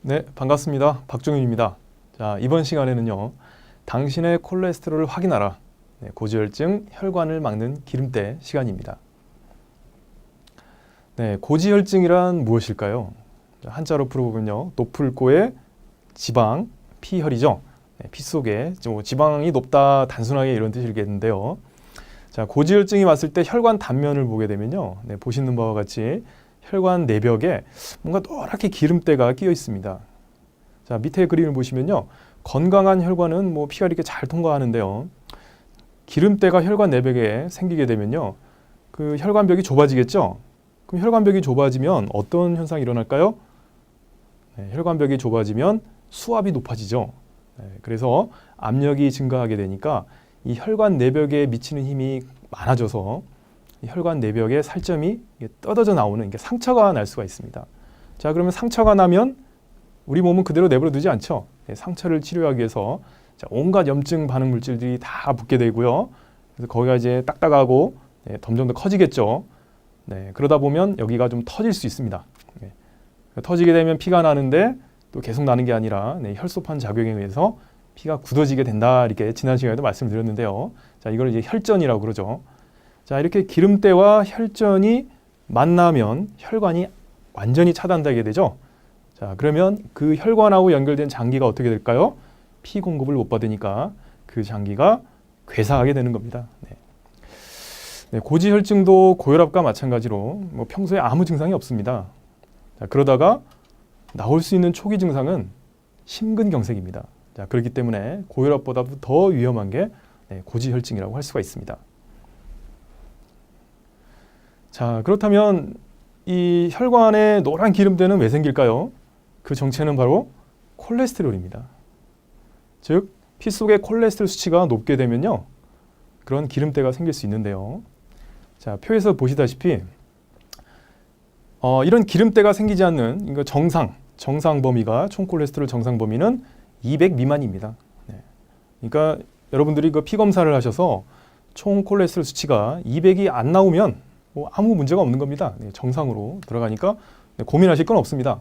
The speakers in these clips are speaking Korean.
네, 반갑습니다. 박종윤입니다. 자, 이번 시간에는요, 당신의 콜레스테롤을 확인하라. 네, 고지혈증, 혈관을 막는 기름때 시간입니다. 네, 고지혈증이란 무엇일까요? 한자로 풀어보면요, 높을고의 지방, 피혈이죠. 네, 피 속에 지방이 높다, 단순하게 이런 뜻이겠는데요. 자, 고지혈증이 왔을 때 혈관 단면을 보게 되면요, 네, 보시는 바와 같이 혈관 내벽에 뭔가 노랗게 기름때가 끼어 있습니다. 자, 밑에 그림을 보시면요, 건강한 혈관은 피가 이렇게 잘 통과하는데요, 기름때가 혈관 내벽에 생기게 되면요, 그 혈관벽이 좁아지겠죠. 그럼 혈관벽이 좁아지면 어떤 현상이 일어날까요? 네, 혈관벽이 좁아지면 수압이 높아지죠. 네, 그래서 압력이 증가하게 되니까 이 혈관 내벽에 미치는 힘이 많아져서 이 혈관 내벽에 살점이 떠져져 나오는 상처가 날 수가 있습니다. 자, 그러면 상처가 나면 우리 몸은 그대로 내버려 두지 않죠. 네, 상처를 치료하기 위해서 온갖 염증 반응 물질들이 다 붙게 되고요. 그래서 거기가 이제 딱딱하고 점점 더 커지겠죠. 네, 그러다 보면 여기가 좀 터질 수 있습니다. 네, 터지게 되면 피가 나는데 또 계속 나는 게 아니라 혈소판 작용에 의해서 피가 굳어지게 된다. 이렇게 지난 시간에도 말씀드렸는데요. 자, 이걸 이제 혈전이라고 그러죠. 자, 이렇게 기름때와 혈전이 만나면 혈관이 완전히 차단되게 되죠. 자, 그러면 그 혈관하고 연결된 장기가 어떻게 될까요? 피 공급을 못 받으니까 그 장기가 괴사하게 되는 겁니다. 네. 네, 고지혈증도 고혈압과 마찬가지로 평소에 아무 증상이 없습니다. 자, 그러다가 나올 수 있는 초기 증상은 심근경색입니다. 자, 그렇기 때문에 고혈압보다도 더 위험한 게 고지혈증이라고 할 수가 있습니다. 자, 그렇다면 이 혈관에 노란 기름때는 왜 생길까요? 그 정체는 바로 콜레스테롤입니다. 즉, 피 속의 콜레스테롤 수치가 높게 되면요, 그런 기름때가 생길 수 있는데요. 자, 표에서 보시다시피 이런 기름때가 생기지 않는 정상 범위가 총 콜레스테롤 정상 범위는 200 미만입니다. 네. 그러니까 여러분들이 피 검사를 하셔서 총 콜레스테롤 수치가 200이 안 나오면 아무 문제가 없는 겁니다. 네, 정상으로 들어가니까 고민하실 건 없습니다.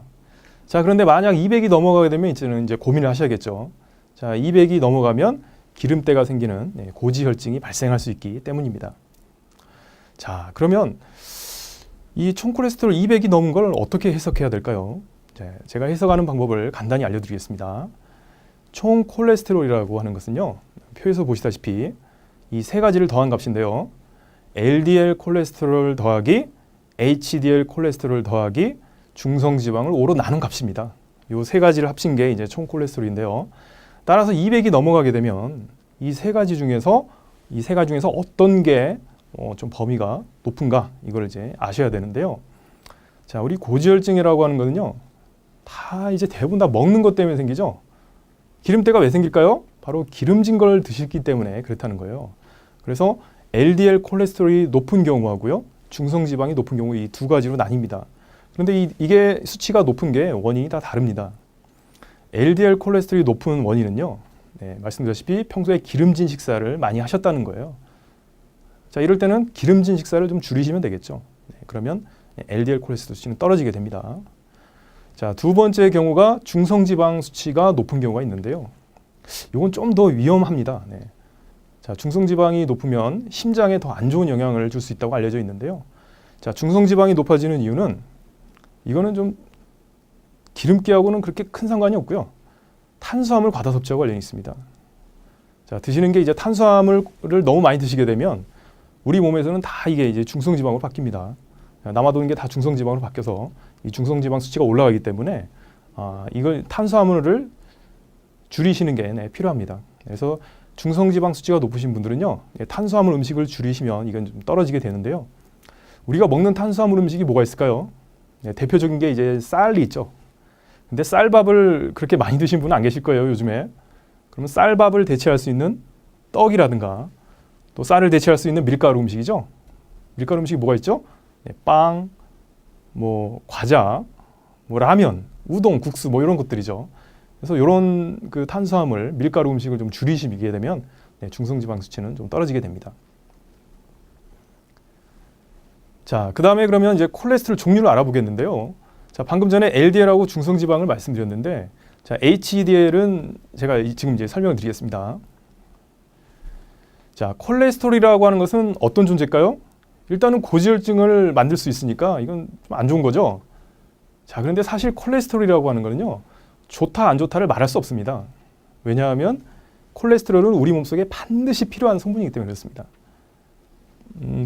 자, 그런데 만약 200이 넘어가게 되면 이제 고민을 하셔야겠죠. 자, 200이 넘어가면 기름때가 생기는 고지혈증이 발생할 수 있기 때문입니다. 자, 그러면 이 총 콜레스테롤 200이 넘은 걸 어떻게 해석해야 될까요? 자, 제가 해석하는 방법을 간단히 알려드리겠습니다. 총 콜레스테롤이라고 하는 것은요, 표에서 보시다시피 이 세 가지를 더한 값인데요, LDL 콜레스테롤 더하기 HDL 콜레스테롤 더하기 중성지방을 5로 나눈 값입니다. 이 세 가지를 합친 게 이제 총 콜레스테롤인데요. 따라서 200이 넘어가게 되면 이 세 가지 중에서 어떤 게 좀 범위가 높은가, 이걸 이제 아셔야 되는데요. 자, 우리 고지혈증이라고 하는 거는요, 다 이제 대부분 다 먹는 것 때문에 생기죠. 기름때가 왜 생길까요? 바로 기름진 걸 드시기 때문에 그렇다는 거예요. 그래서 LDL 콜레스테롤이 높은 경우하고요, 중성지방이 높은 경우 이 두 가지로 나뉩니다. 그런데 이게 수치가 높은 게 원인이 다 다릅니다. LDL 콜레스테롤이 높은 원인은요, 말씀드렸다시피 평소에 기름진 식사를 많이 하셨다는 거예요. 자, 이럴 때는 기름진 식사를 좀 줄이시면 되겠죠. 그러면 LDL 콜레스테롤 수치는 떨어지게 됩니다. 자, 두 번째 경우가 중성지방 수치가 높은 경우가 있는데요. 이건 좀 더 위험합니다. 자, 중성지방이 높으면 심장에 더 안 좋은 영향을 줄 수 있다고 알려져 있는데요. 자, 중성지방이 높아지는 이유는 이거는 좀 기름기하고는 그렇게 큰 상관이 없고요, 탄수화물 과다 섭취하고 관련이 있습니다. 자, 드시는 게 이제 탄수화물을 너무 많이 드시게 되면 우리 몸에서는 다 이게 이제 중성지방으로 바뀝니다. 남아도는 게 다 중성지방으로 바뀌어서 이 중성지방 수치가 올라가기 때문에 이걸 탄수화물을 줄이시는 게 필요합니다. 그래서 중성지방 수치가 높으신 분들은요, 탄수화물 음식을 줄이시면 이건 좀 떨어지게 되는데요. 우리가 먹는 탄수화물 음식이 뭐가 있을까요? 대표적인 게 이제 쌀이 있죠. 근데 쌀밥을 그렇게 많이 드신 분은 안 계실 거예요, 요즘에. 그러면 쌀밥을 대체할 수 있는 떡이라든가 또 쌀을 대체할 수 있는 밀가루 음식이죠. 밀가루 음식이 뭐가 있죠? 빵, 과자, 라면, 우동, 국수 이런 것들이죠. 그래서 이런 그 탄수화물, 밀가루 음식을 좀 줄이시게 되면 중성지방 수치는 좀 떨어지게 됩니다. 자, 그 다음에 그러면 이제 콜레스테롤 종류를 알아보겠는데요. 자, 방금 전에 LDL하고 중성지방을 말씀드렸는데, 자, HDL은 제가 지금 이제 설명을 드리겠습니다. 자, 콜레스테롤이라고 하는 것은 어떤 존재일까요? 일단은 고지혈증을 만들 수 있으니까 이건 좀 안 좋은 거죠. 자, 그런데 사실 콜레스테롤이라고 하는 거는요, 좋다 안 좋다를 말할 수 없습니다. 왜냐하면 콜레스테롤은 우리 몸속에 반드시 필요한 성분이기 때문에 그렇습니다.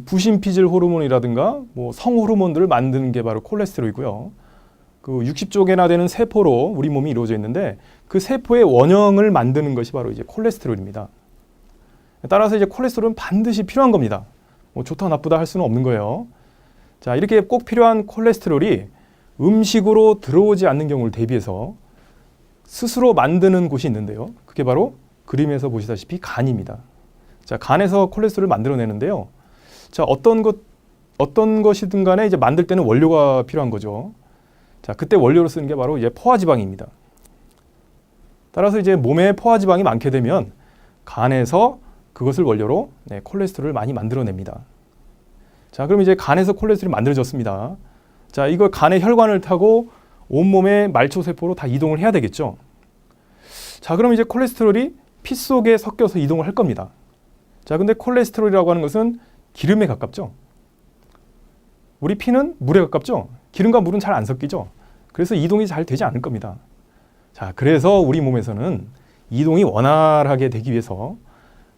부신피질 호르몬이라든가 뭐 성호르몬들을 만드는 게 바로 콜레스테롤이고요. 그 60조 개나 되는 세포로 우리 몸이 이루어져 있는데 그 세포의 원형을 만드는 것이 바로 이제 콜레스테롤입니다. 따라서 이제 콜레스테롤은 반드시 필요한 겁니다. 뭐 좋다 나쁘다 할 수는 없는 거예요. 자, 이렇게 꼭 필요한 콜레스테롤이 음식으로 들어오지 않는 경우를 대비해서 스스로 만드는 곳이 있는데요. 그게 바로 그림에서 보시다시피 간입니다. 자, 간에서 콜레스테롤을 만들어내는데요. 자, 어떤 것이든 간에 이제 만들 때는 원료가 필요한 거죠. 자, 그때 원료로 쓰는 게 바로 이제 포화지방입니다. 따라서 이제 몸에 포화지방이 많게 되면 간에서 그것을 원료로 콜레스테롤을 많이 만들어냅니다. 자, 그럼 이제 간에서 콜레스테롤이 만들어졌습니다. 자, 이걸 간의 혈관을 타고 온몸의 말초세포로 다 이동을 해야 되겠죠. 자, 그럼 이제 콜레스테롤이 피 속에 섞여서 이동을 할 겁니다. 자, 근데 콜레스테롤이라고 하는 것은 기름에 가깝죠. 우리 피는 물에 가깝죠. 기름과 물은 잘 안 섞이죠. 그래서 이동이 잘 되지 않을 겁니다. 자, 그래서 우리 몸에서는 이동이 원활하게 되기 위해서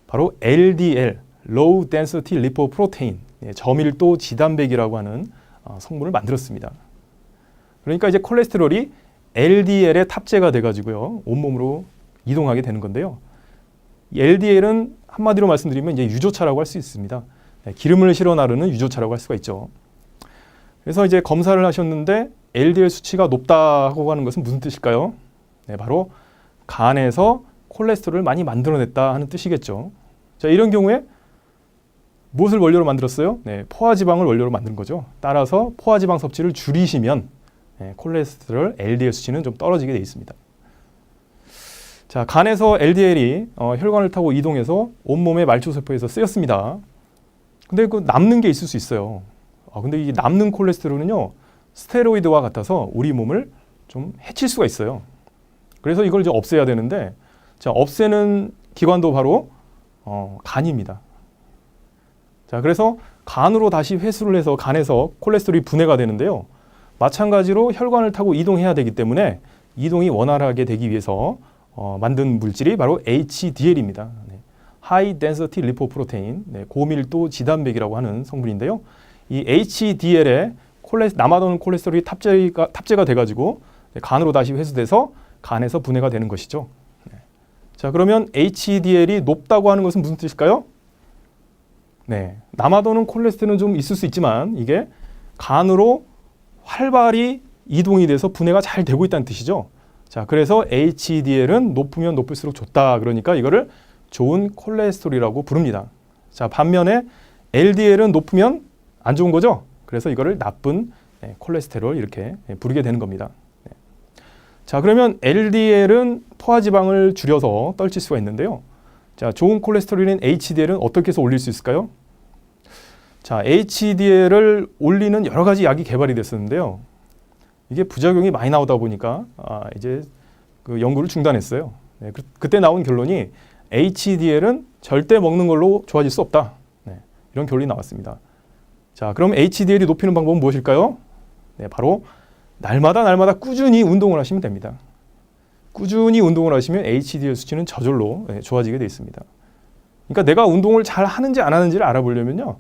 바로 LDL, Low Density Lipoprotein, 저밀도 지단백이라고 하는 성분을 만들었습니다. 그러니까 이제 콜레스테롤이 LDL에 탑재가 돼가지고요, 온몸으로 이동하게 되는 건데요. LDL은 한마디로 말씀드리면 이제 유조차라고 할 수 있습니다. 기름을 실어 나르는 유조차라고 할 수가 있죠. 그래서 이제 검사를 하셨는데 LDL 수치가 높다고 하는 것은 무슨 뜻일까요? 네, 바로 간에서 콜레스테롤을 많이 만들어냈다 하는 뜻이겠죠. 자, 이런 경우에 무엇을 원료로 만들었어요? 네, 포화지방을 원료로 만든 거죠. 따라서 포화지방 섭취를 줄이시면 콜레스테롤 LDL 수치는 좀 떨어지게 되어 있습니다. 자, 간에서 LDL이 혈관을 타고 이동해서 온몸의 말초세포에서 쓰였습니다. 근데 그 남는 게 있을 수 있어요. 근데 이 남는 콜레스테롤은요, 스테로이드와 같아서 우리 몸을 좀 해칠 수가 있어요. 그래서 이걸 이제 없애야 되는데, 자, 없애는 기관도 바로 간입니다. 자, 그래서 간으로 다시 회수를 해서 간에서 콜레스테롤이 분해가 되는데요. 마찬가지로 혈관을 타고 이동해야 되기 때문에 이동이 원활하게 되기 위해서 만든 물질이 바로 HDL입니다. High Density Lipoprotein, 고밀도 지단백이라고 하는 성분인데요. 이 HDL에 남아도는 콜레스테롤이 탑재가 돼가지고 간으로 다시 회수돼서 간에서 분해가 되는 것이죠. 자, 그러면 HDL이 높다고 하는 것은 무슨 뜻일까요? 네, 남아도는 콜레스테롤은 좀 있을 수 있지만 이게 간으로 활발히 이동이 돼서 분해가 잘 되고 있다는 뜻이죠. 자, 그래서 HDL은 높으면 높을수록 좋다. 그러니까 이거를 좋은 콜레스테롤이라고 부릅니다. 자, 반면에 LDL은 높으면 안 좋은 거죠. 그래서 이거를 나쁜 콜레스테롤 이렇게 부르게 되는 겁니다. 자, 그러면 LDL은 포화지방을 줄여서 떨칠 수가 있는데요. 자, 좋은 콜레스테롤인 HDL은 어떻게 해서 올릴 수 있을까요? 자, HDL을 올리는 여러 가지 약이 개발이 됐었는데요. 이게 부작용이 많이 나오다 보니까 이제 그 연구를 중단했어요. 네, 그때 나온 결론이 HDL은 절대 먹는 걸로 좋아질 수 없다. 네, 이런 결론이 나왔습니다. 자, 그럼 HDL이 높이는 방법은 무엇일까요? 네, 바로 날마다 꾸준히 운동을 하시면 됩니다. 꾸준히 운동을 하시면 HDL 수치는 저절로 좋아지게 되어 있습니다. 그러니까 내가 운동을 잘 하는지 안 하는지를 알아보려면요,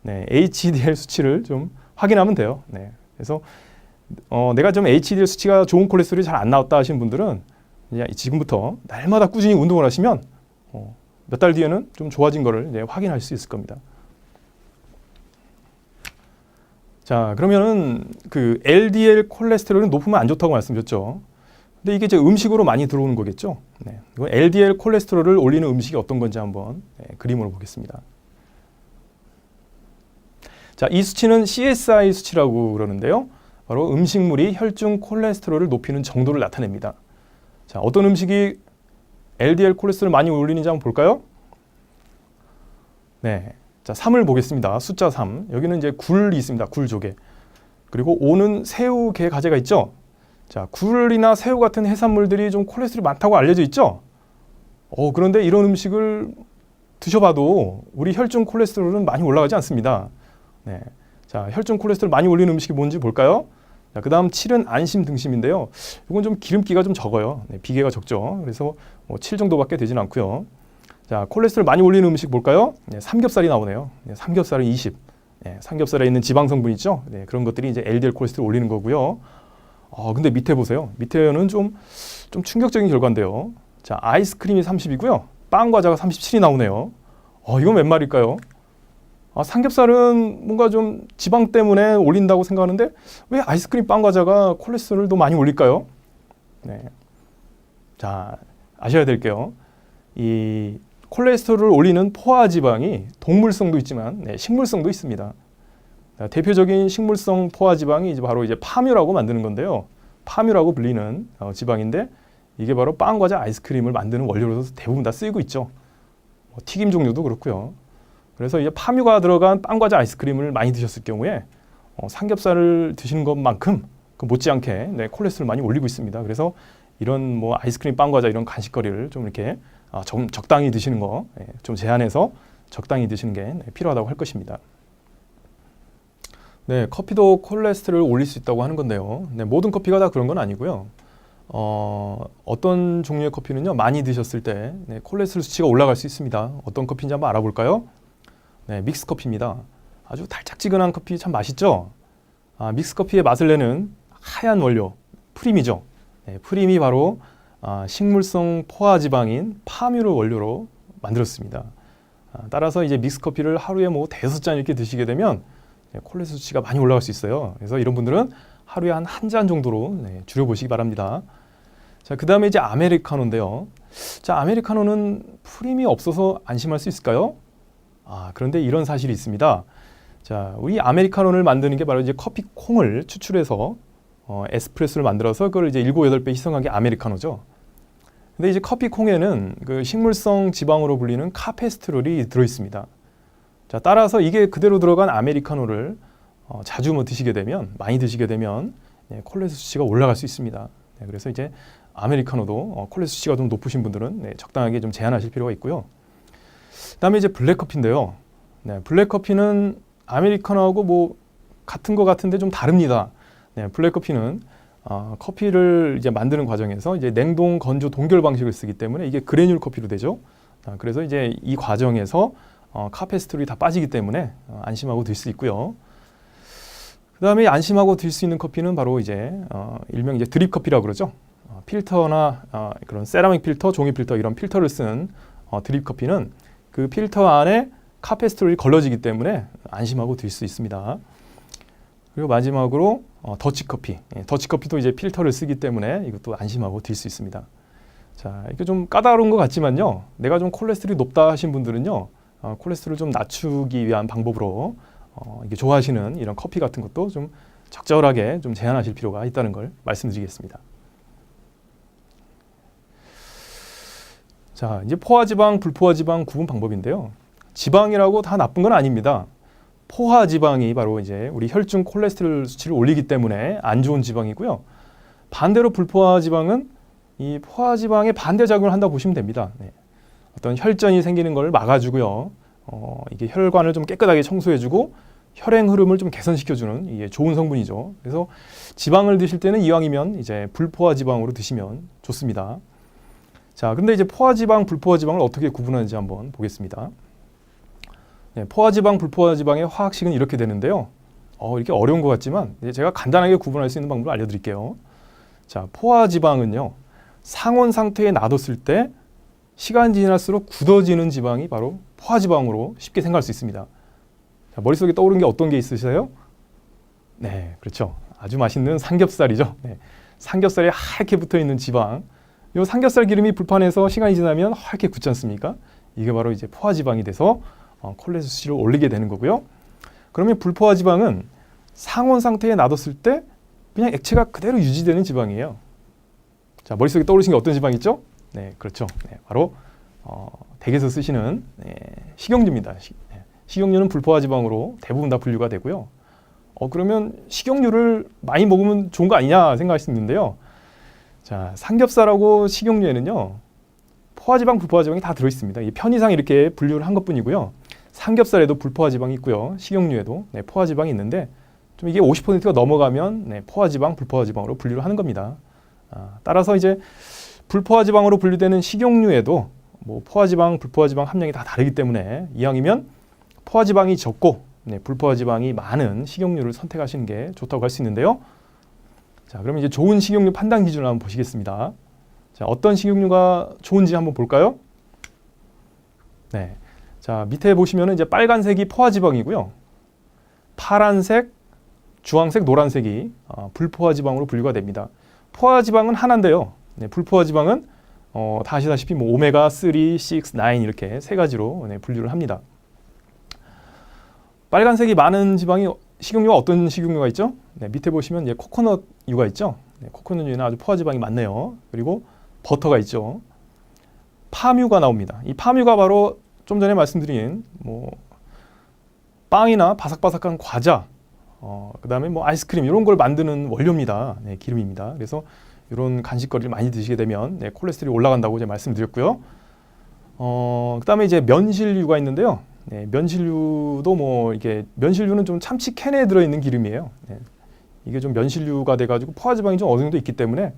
HDL 수치를 좀 확인하면 돼요. 그래서 내가 좀 HDL 수치가 좋은 콜레스테롤이 잘 안 나왔다 하시는 분들은 이제 지금부터 날마다 꾸준히 운동을 하시면 몇 달 뒤에는 좀 좋아진 거를 이제 확인할 수 있을 겁니다. 자, 그러면은 그 LDL 콜레스테롤은 높으면 안 좋다고 말씀드렸죠. 근데 이게 이제 음식으로 많이 들어오는 거겠죠. 이건 LDL 콜레스테롤을 올리는 음식이 어떤 건지 한번 그림으로 보겠습니다. 자, 이 수치는 CSI 수치라고 그러는데요. 바로 음식물이 혈중 콜레스테롤을 높이는 정도를 나타냅니다. 자, 어떤 음식이 LDL 콜레스테롤을 많이 올리는지 한번 볼까요? 네. 자, 3을 보겠습니다. 숫자 3. 여기는 이제 굴이 있습니다. 굴 조개. 그리고 O는 새우, 게, 가재가 있죠. 자, 굴이나 새우 같은 해산물들이 좀 콜레스테롤이 많다고 알려져 있죠. 그런데 이런 음식을 드셔봐도 우리 혈중 콜레스테롤은 많이 올라가지 않습니다. 네. 자, 혈중 콜레스테롤 많이 올리는 음식이 뭔지 볼까요? 자, 그 다음 7은 안심 등심인데요. 이건 좀 기름기가 좀 적어요. 네, 비계가 적죠. 그래서 7 정도밖에 되진 않고요. 자, 콜레스테롤 많이 올리는 음식 볼까요? 네, 삼겹살이 나오네요. 네, 삼겹살은 20. 네, 삼겹살에 있는 지방 성분 있죠? 네, 그런 것들이 이제 LDL 콜레스테롤 올리는 거고요. 근데 밑에 보세요. 밑에는 좀 충격적인 결과인데요. 자, 아이스크림이 30이고요. 빵 과자가 37이 나오네요. 이건 웬 말일까요? 삼겹살은 뭔가 좀 지방 때문에 올린다고 생각하는데 왜 아이스크림, 빵 과자가 콜레스테롤도 많이 올릴까요? 네. 자, 아셔야 될게요. 이 콜레스테롤을 올리는 포화 지방이 동물성도 있지만 식물성도 있습니다. 자, 대표적인 식물성 포화 지방이 바로 파뮤라고 만드는 건데요. 파뮤라고 불리는 지방인데 이게 바로 빵, 과자, 아이스크림을 만드는 원료로서 대부분 다 쓰이고 있죠. 튀김 종류도 그렇고요. 그래서 이제 파뮤가 들어간 빵, 과자, 아이스크림을 많이 드셨을 경우에 삼겹살을 드시는 것만큼 못지않게 콜레스테롤 많이 올리고 있습니다. 그래서 이런 아이스크림, 빵, 과자 이런 간식거리를 좀 이렇게 좀 적당히 드시는 거, 좀 제한해서 적당히 드시는 게 필요하다고 할 것입니다. 네, 커피도 콜레스테롤을 올릴 수 있다고 하는 건데요. 네, 모든 커피가 다 그런 건 아니고요. 어떤 종류의 커피는요, 많이 드셨을 때 콜레스테롤 수치가 올라갈 수 있습니다. 어떤 커피인지 한번 알아볼까요? 네, 믹스 커피입니다. 아주 달짝지근한 커피 참 맛있죠? 믹스 커피의 맛을 내는 하얀 원료, 프림이죠. 네, 프림이 바로 식물성 포화 지방인 파뮤를 원료로 만들었습니다. 따라서 이제 믹스 커피를 하루에 5-6잔 이렇게 드시게 되면 콜레스테롤 수치가 많이 올라갈 수 있어요. 그래서 이런 분들은 하루에 한 잔 정도로 줄여보시기 바랍니다. 자, 그 다음에 이제 아메리카노인데요. 자, 아메리카노는 프림이 없어서 안심할 수 있을까요? 그런데 이런 사실이 있습니다. 자, 우리 아메리카노를 만드는 게 바로 이제 커피 콩을 추출해서 에스프레소를 만들어서 그걸 이제 7, 8배 희석한 게 아메리카노죠. 근데 이제 커피 콩에는 그 식물성 지방으로 불리는 카페스테롤이 들어 있습니다. 자, 따라서 이게 그대로 들어간 아메리카노를 자주 드시게 되면, 많이 드시게 되면 콜레스테롤 수치가 올라갈 수 있습니다. 그래서 이제 아메리카노도 콜레스테롤 수치가 좀 높으신 분들은 적당하게 좀 제한하실 필요가 있고요. 그다음에 이제 블랙커피인데요. 블랙커피는 아메리카노하고 같은 것 같은데 좀 다릅니다. 블랙커피는 커피를 이제 만드는 과정에서 이제 냉동, 건조, 동결 방식을 쓰기 때문에 이게 그래듈 커피로 되죠. 그래서 이제 이 과정에서 카페스테롤이 다 빠지기 때문에 안심하고 들 수 있고요. 그다음에 안심하고 들 수 있는 커피는 바로 이제 일명 이제 드립 커피라고 그러죠. 필터나 그런 세라믹 필터, 종이 필터 이런 필터를 쓴 드립 커피는 그 필터 안에 카페스테롤이 걸러지기 때문에 안심하고 들 수 있습니다. 그리고 마지막으로 더치커피. 더치커피도 이제 필터를 쓰기 때문에 이것도 안심하고 들 수 있습니다. 자, 이게 좀 까다로운 것 같지만요. 내가 좀 콜레스테롤이 높다 하신 분들은요. 콜레스테롤을 좀 낮추기 위한 방법으로 이게 좋아하시는 이런 커피 같은 것도 좀 적절하게 좀 제한하실 필요가 있다는 걸 말씀드리겠습니다. 자, 이제 포화지방, 불포화지방 구분 방법인데요. 지방이라고 다 나쁜 건 아닙니다. 포화지방이 바로 이제 우리 혈중 콜레스테롤 수치를 올리기 때문에 안 좋은 지방이고요. 반대로 불포화지방은 이 포화지방의 반대 작용을 한다고 보시면 됩니다. 어떤 혈전이 생기는 걸 막아주고요. 이게 혈관을 좀 깨끗하게 청소해주고 혈행 흐름을 좀 개선시켜주는 이게 좋은 성분이죠. 그래서 지방을 드실 때는 이왕이면 이제 불포화지방으로 드시면 좋습니다. 자, 근데 이제 포화지방, 불포화지방을 어떻게 구분하는지 한번 보겠습니다. 포화지방, 불포화지방의 화학식은 이렇게 되는데요. 이렇게 어려운 것 같지만 제가 간단하게 구분할 수 있는 방법을 알려드릴게요. 자, 포화지방은요. 상온 상태에 놔뒀을 때 시간이 지날수록 굳어지는 지방이 바로 포화지방으로 쉽게 생각할 수 있습니다. 자, 머릿속에 떠오르는 게 어떤 게 있으세요? 네, 그렇죠. 아주 맛있는 삼겹살이죠. 삼겹살에 하얗게 붙어있는 지방. 이 삼겹살 기름이 불판에서 시간이 지나면 하얗게 굳지 않습니까? 이게 바로 이제 포화지방이 돼서 콜레스테롤 수치를 올리게 되는 거고요. 그러면 불포화지방은 상온 상태에 놔뒀을 때 그냥 액체가 그대로 유지되는 지방이에요. 자, 머릿속에 떠오르신 게 어떤 지방 있죠? 네, 그렇죠. 바로 댁에서 쓰시는 식용유입니다. 식용유는 불포화지방으로 대부분 다 분류가 되고요. 그러면 식용유를 많이 먹으면 좋은 거 아니냐 생각할 수 있는데요. 자, 삼겹살하고 식용유에는요, 포화지방, 불포화지방이 다 들어있습니다. 이 편의상 이렇게 분류를 한 것뿐이고요. 삼겹살에도 불포화지방이 있고요. 식용유에도 포화지방이 있는데 좀 이게 50%가 넘어가면 포화지방, 불포화지방으로 분류를 하는 겁니다. 따라서 이제 불포화지방으로 분류되는 식용유에도 뭐 포화지방, 불포화지방 함량이 다 다르기 때문에 이왕이면 포화지방이 적고 불포화지방이 많은 식용유를 선택하시는 게 좋다고 할 수 있는데요. 자, 그러면 이제 좋은 식용유 판단 기준을 한번 보시겠습니다. 자, 어떤 식용유가 좋은지 한번 볼까요? 네. 자, 밑에 보시면은 이제 빨간색이 포화지방이고요. 파란색, 주황색, 노란색이 불포화지방으로 분류가 됩니다. 포화지방은 하나인데요. 불포화지방은 다 아시다시피 뭐 오메가 3, 6, 9 이렇게 세 가지로 분류를 합니다. 빨간색이 많은 지방이 식용유가 어떤 식용유가 있죠? 밑에 보시면 이제 코코넛유가 있죠. 코코넛유는 아주 포화지방이 많네요. 그리고 버터가 있죠. 팜유가 나옵니다. 이 팜유가 바로 좀 전에 말씀드린 뭐 빵이나 바삭바삭한 과자, 그다음에 뭐 아이스크림 이런 걸 만드는 원료입니다. 기름입니다. 그래서 이런 간식거리를 많이 드시게 되면 콜레스테롤이 올라간다고 이제 말씀드렸고요. 그다음에 이제 면실유가 있는데요. 면실유도 뭐 이게 면실유는 좀 참치 캔에 들어있는 기름이에요. 이게 좀 면실유가 돼가지고 포화지방이 좀 어느 정도 있기 때문에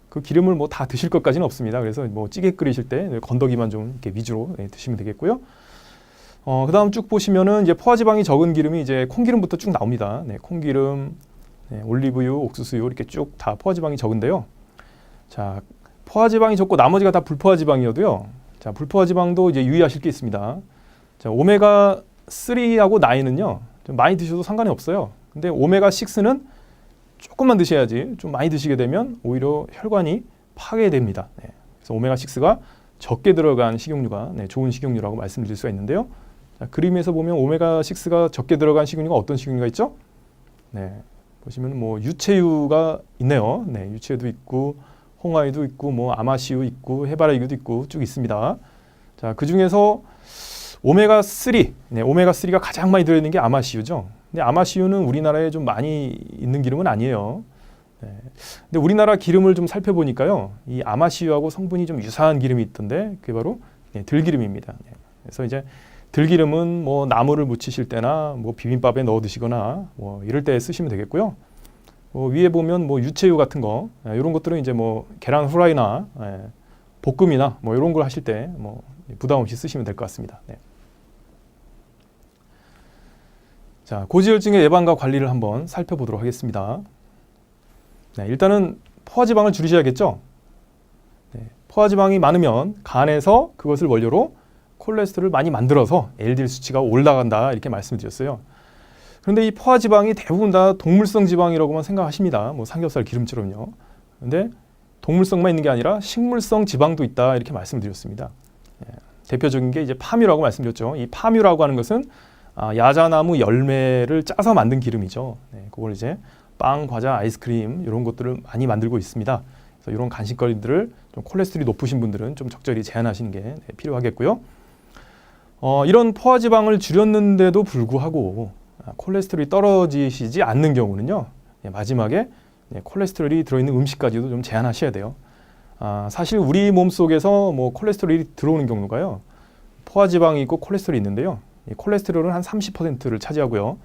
그 기름을 뭐 다 드실 것까지는 없습니다. 그래서 뭐 찌개 끓이실 때 건더기만 좀 이렇게 위주로 드시면 되겠고요. 그다음 쭉 보시면은 이제 포화지방이 적은 기름이 이제 콩기름부터 쭉 나옵니다. 콩기름, 올리브유, 옥수수유 이렇게 쭉 다 포화지방이 적은데요. 자, 포화지방이 적고 나머지가 다 불포화지방이어도요. 자, 불포화지방도 이제 유의하실 게 있습니다. 자, 오메가 3하고 9은요. 좀 많이 드셔도 상관이 없어요. 근데 오메가 6는 조금만 드셔야지 좀 많이 드시게 되면 오히려 혈관이 파괴됩니다. 그래서 오메가 6가 적게 들어간 식용유가 좋은 식용유라고 말씀드릴 수가 있는데요. 자, 그림에서 보면 오메가 6가 적게 들어간 식용유가 어떤 식용유가 있죠? 보시면 뭐 유채유가 있네요. 유채도 있고 홍화유도 있고 뭐 아마시유 있고 해바라기도 있고 쭉 있습니다. 자, 그 중에서 오메가 3, 오메가 3가 가장 많이 들어있는 게 아마시유죠. 근데 아마시유는 우리나라에 좀 많이 있는 기름은 아니에요. 근데 우리나라 기름을 좀 살펴보니까요, 이 아마시유하고 성분이 좀 유사한 기름이 있던데 그게 바로 들기름입니다. 그래서 이제 들기름은 뭐 나물을 무치실 때나 뭐 비빔밥에 넣어 드시거나 뭐 이럴 때 쓰시면 되겠고요. 위에 보면 뭐 유채유 같은 거 이런 것들은 이제 뭐 계란 후라이나 볶음이나 뭐 이런 걸 하실 때 뭐 부담 없이 쓰시면 될 것 같습니다. 자, 고지혈증의 예방과 관리를 한번 살펴보도록 하겠습니다. 일단은 포화지방을 줄이셔야겠죠. 포화지방이 많으면 간에서 그것을 원료로 콜레스테롤을 많이 만들어서 LDL 수치가 올라간다 이렇게 말씀드렸어요. 그런데 이 포화지방이 대부분 다 동물성 지방이라고만 생각하십니다. 뭐 삼겹살 기름처럼요. 그런데 동물성만 있는 게 아니라 식물성 지방도 있다 이렇게 말씀드렸습니다. 대표적인 게 이제 팜유라고 말씀드렸죠. 이 팜유라고 하는 것은 야자나무 열매를 짜서 만든 기름이죠. 그걸 이제 빵, 과자, 아이스크림 이런 것들을 많이 만들고 있습니다. 그래서 이런 간식거리들을 좀 콜레스테롤이 높으신 분들은 좀 적절히 제한하시는 게 필요하겠고요. 이런 포화지방을 줄였는데도 불구하고 콜레스테롤이 떨어지시지 않는 경우는요. 마지막에 콜레스테롤이 들어있는 음식까지도 좀 제한하셔야 돼요. 사실 우리 몸속에서 뭐 콜레스테롤이 들어오는 경우가요. 포화지방이 있고 콜레스테롤이 있는데요. 이 콜레스테롤은 한 30%를 차지하고요.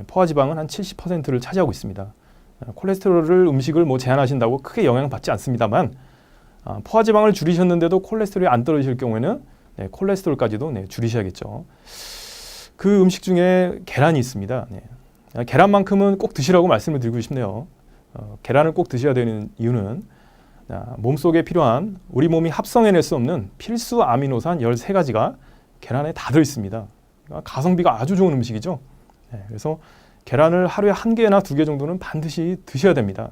포화지방은 한 70%를 차지하고 있습니다. 콜레스테롤을 음식을 뭐 제한하신다고 크게 영향을 받지 않습니다만 포화지방을 줄이셨는데도 콜레스테롤이 안 떨어지실 경우에는 콜레스테롤까지도 줄이셔야겠죠. 그 음식 중에 계란이 있습니다. 계란만큼은 꼭 드시라고 말씀을 드리고 싶네요. 계란을 꼭 드셔야 되는 이유는 몸속에 필요한 우리 몸이 합성해낼 수 없는 필수 아미노산 13가지가 계란에 다 들어있습니다. 가성비가 아주 좋은 음식이죠. 그래서 계란을 하루에 1개나 2개 정도는 반드시 드셔야 됩니다.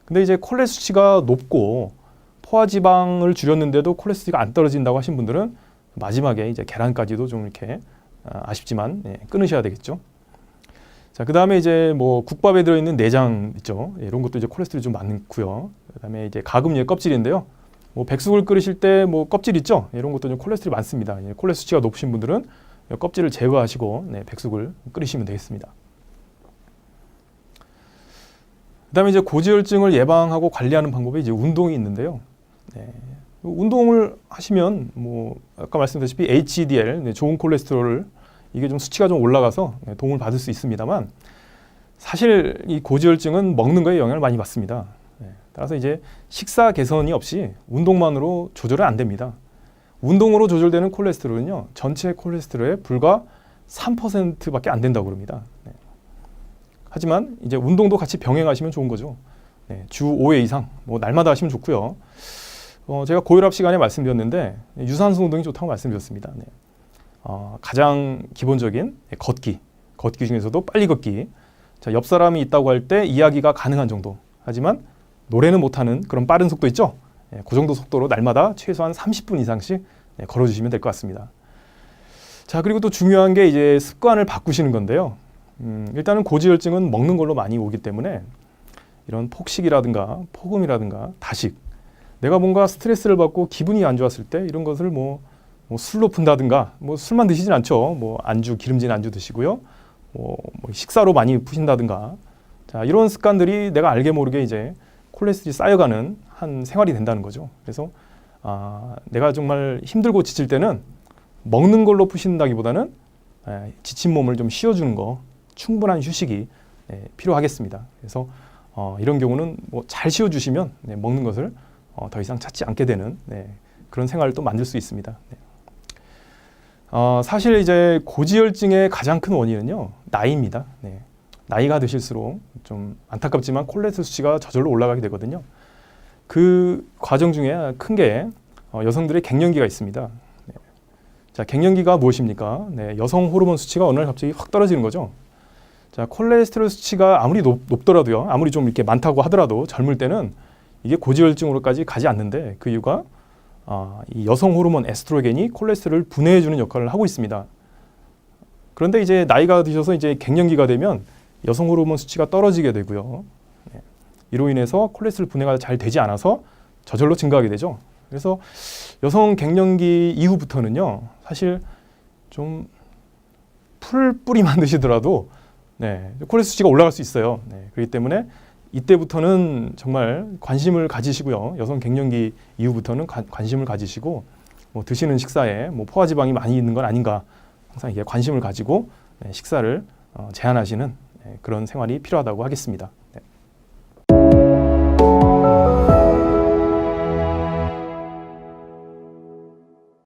근데 이제 콜레 수치가 높고 포화지방을 줄였는데도 콜레스테롤이 안 떨어진다고 하신 분들은 마지막에 이제 계란까지도 좀 이렇게 아쉽지만 끊으셔야 되겠죠. 자, 그 다음에 이제 뭐 국밥에 들어있는 내장 있죠. 이런 것도 이제 콜레스테롤이 좀 많고요. 그 다음에 이제 가금류의 껍질인데요. 뭐 백숙을 끓이실 때 뭐 껍질 있죠. 이런 것도 좀 콜레스테롤이 많습니다. 콜레 수치가 높으신 분들은 껍질을 제거하시고 백숙을 끓이시면 되겠습니다. 그다음에 이제 고지혈증을 예방하고 관리하는 방법이 이제 운동이 있는데요. 네. 운동을 하시면 뭐 아까 말씀드렸다시피 HDL, 네, 좋은 콜레스테롤 이게 좀 수치가 좀 올라가서 네, 도움을 받을 수 있습니다만 사실 이 고지혈증은 먹는 거에 영향을 많이 받습니다. 네. 따라서 이제 식사 개선이 없이 운동만으로 조절은 안 됩니다. 운동으로 조절되는 콜레스테롤은요, 전체 콜레스테롤의 불과 3%밖에 안 된다고 그럽니다. 네. 하지만 이제 운동도 같이 병행하시면 좋은 거죠. 네, 주 5회 이상, 뭐 날마다 하시면 좋고요. 제가 고혈압 시간에 말씀드렸는데 유산소 운동이 좋다고 말씀드렸습니다. 네. 가장 기본적인 걷기 중에서도 빨리 걷기. 자, 옆 사람이 있다고 할 때 이야기가 가능한 정도. 하지만 노래는 못하는 그런 빠른 속도 있죠. 네, 그 정도 속도로 날마다 최소한 30분 이상씩 네, 걸어주시면 될 것 같습니다. 자, 그리고 또 중요한 게 이제 습관을 바꾸시는 건데요. 일단은 고지혈증은 먹는 걸로 많이 오기 때문에 이런 폭식이라든가 폭음이라든가 다식, 내가 뭔가 스트레스를 받고 기분이 안 좋았을 때 이런 것을 뭐 술로 푼다든가, 뭐 술만 드시진 않죠. 뭐 안주, 기름진 안주 드시고요. 뭐 식사로 많이 푸신다든가. 자, 이런 습관들이 내가 알게 모르게 이제 콜레스테롤이 쌓여가는 한 생활이 된다는 거죠. 그래서 내가 정말 힘들고 지칠 때는 먹는 걸로 푸신다기보다는 지친 몸을 좀 쉬어주는 거, 충분한 휴식이 필요하겠습니다. 그래서 이런 경우는 뭐 잘 쉬어주시면 먹는 것을 더 이상 찾지 않게 되는 그런 생활을 또 만들 수 있습니다. 사실 이제 고지혈증의 가장 큰 원인은요, 나이입니다. 나이가 드실수록 좀 안타깝지만 콜레스테롤 수치가 저절로 올라가게 되거든요. 그 과정 중에 큰 게 여성들의 갱년기가 있습니다. 자, 갱년기가 무엇입니까? 여성 호르몬 수치가 어느 날 갑자기 확 떨어지는 거죠. 자, 콜레스테롤 수치가 아무리 높더라도요, 아무리 좀 이렇게 많다고 하더라도 젊을 때는 이게 고지혈증으로까지 가지 않는데 그 이유가 이 여성 호르몬 에스트로겐이 콜레스테롤을 분해해주는 역할을 하고 있습니다. 그런데 이제 나이가 드셔서 이제 갱년기가 되면 여성 호르몬 수치가 떨어지게 되고요. 이로 인해서 콜레스테롤 분해가 잘 되지 않아서 저절로 증가하게 되죠. 그래서 여성 갱년기 이후부터는요, 사실 좀 풀뿌리만 드시더라도 콜레스테롤 수치가 올라갈 수 있어요. 그렇기 때문에 이때부터는 정말 관심을 가지시고요. 여성 갱년기 이후부터는 관심을 가지시고 뭐 드시는 식사에 뭐 포화지방이 많이 있는 건 아닌가 항상 이게 관심을 가지고 식사를 제한하시는 그런 생활이 필요하다고 하겠습니다.